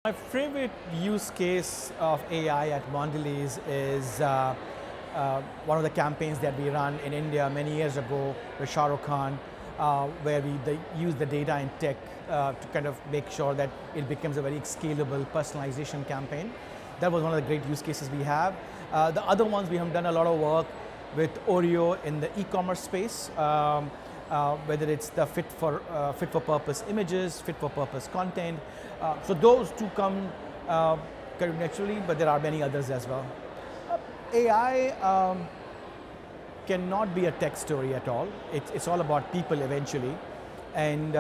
My favorite use case of AI at Mondelēz is one of the campaigns that we ran in India many years ago with Shah Rukh Khan, where we use the data and tech to kind of make sure that it becomes a very scalable personalization campaign. That was one of the great use cases we have. The other ones, we have done a lot of work with Oreo in the e-commerce space, whether it's the fit for purpose images, fit for purpose content. So those two come kind of naturally, but there are many others as well. AI cannot be a tech story at all. It's all about people eventually. And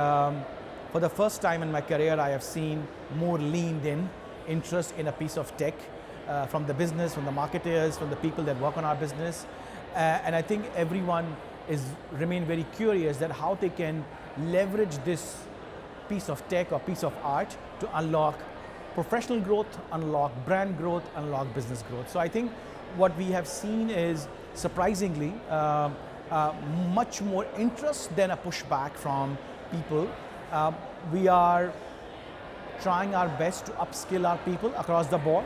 for the first time in my career, I have seen more leaned in interest in a piece of tech from the business, from the marketers, from the people that work on our business. And I think everyone remain very curious that how they can leverage this piece of tech or piece of art to unlock professional growth, unlock brand growth, unlock business growth. So I think what we have seen is surprisingly much more interest than a pushback from people. We are trying our best to upskill our people across the board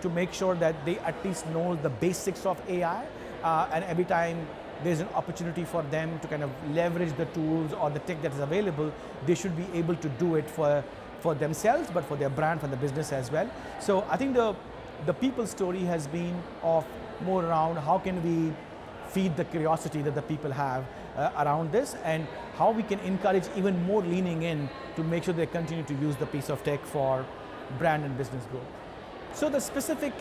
to make sure that they at least know the basics of AI, and every time there's an opportunity for them to kind of leverage the tools or the tech that is available, they should be able to do it for themselves, but for their brand, for the business as well. So I think the people story has been of more around how can we feed the curiosity that the people have around this, and how we can encourage even more leaning in to make sure they continue to use the piece of tech for brand and business growth. So the specific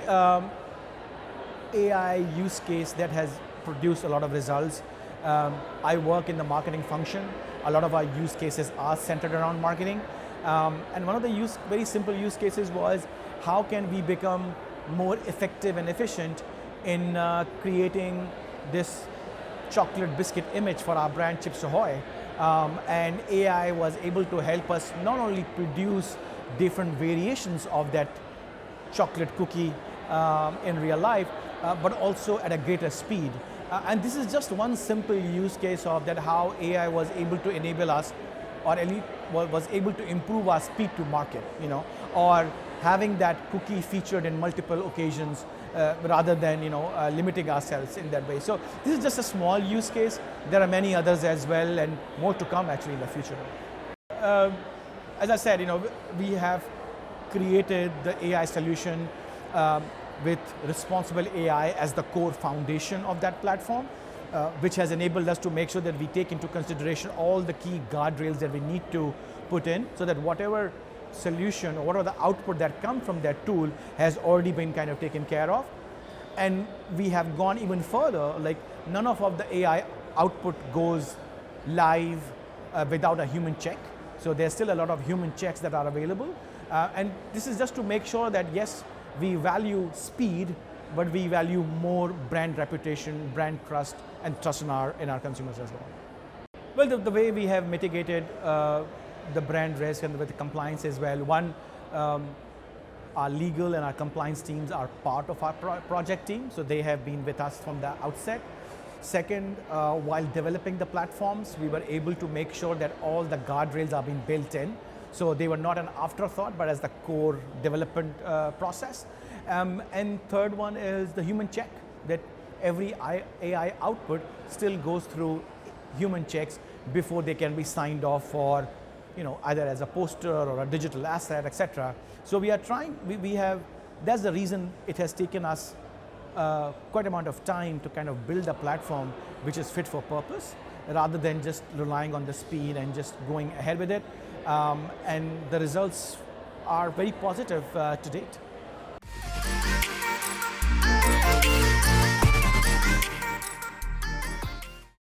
AI use case that has produced a lot of results, I work in the marketing function. A lot of our use cases are centered around marketing. And one of the very simple use cases was how can we become more effective and efficient in creating this chocolate biscuit image for our brand Chips Ahoy. And AI was able to help us not only produce different variations of that chocolate cookie in real life, but also at a greater speed. And this is just one simple use case of that how AI was able to enable us, or at least was able to improve our speed to market, or having that cookie featured in multiple occasions rather than limiting ourselves in that way. So this is just a small use case. There are many others as well, and more to come actually in the future. As I said, we have created the AI solution with Responsible AI as the core foundation of that platform, which has enabled us to make sure that we take into consideration all the key guardrails that we need to put in, so that whatever solution or whatever the output that comes from that tool has already been kind of taken care of. And we have gone even further, like none of the AI output goes live without a human check. So there's still a lot of human checks that are available. And this is just to make sure that yes, we value speed, but we value more brand reputation, brand trust, and trust in our consumers as well. Well, the way we have mitigated the brand risk and with the compliance as well. One, our legal and our compliance teams are part of our project team, so they have been with us from the outset. Second, while developing the platforms, we were able to make sure that all the guardrails are being built in. So they were not an afterthought, but as the core development process. And third one is the human check, that every AI output still goes through human checks before they can be signed off for, either as a poster or a digital asset, etc. So we are trying, that's the reason it has taken us quite amount of time to kind of build a platform which is fit for purpose, rather than just relying on the speed and just going ahead with it. And the results are very positive to date.